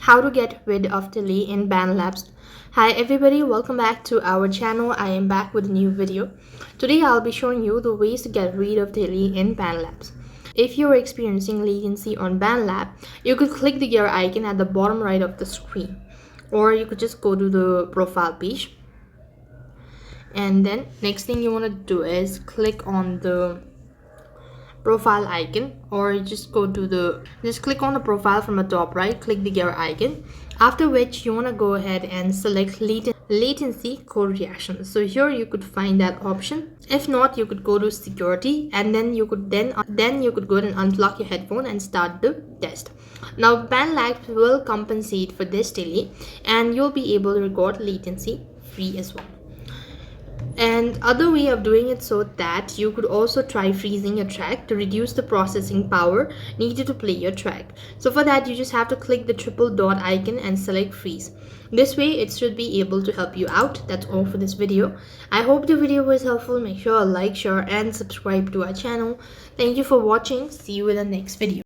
How to get rid of delay in Bandlab. Hi everybody, welcome back to our channel. I am back with a new video. Today I'll be showing you the ways to get rid of delay in Bandlab. If you're experiencing latency on Bandlab, you could click the gear icon at the bottom right of the screen, or you could just go to the profile page, and then next thing you want to do is click on the profile icon, or just click on the profile from the top right, click the gear icon, after which you want to go ahead and select latency code reaction. So here you could find that option. If not, you could go to security, and then you could go ahead and unplug your headphone and start the test. Now Bandlab will compensate for this delay, and you'll be able to record latency free as well. And other way of doing it so that you could also try freezing your track to reduce the processing power needed to play your track. So for that, you just have to click the triple dot icon and select freeze. This way it should be able to help you out. That's all for this video. I hope the video was helpful. Make sure to like, share and subscribe to our channel. Thank you for watching. See you in the next video.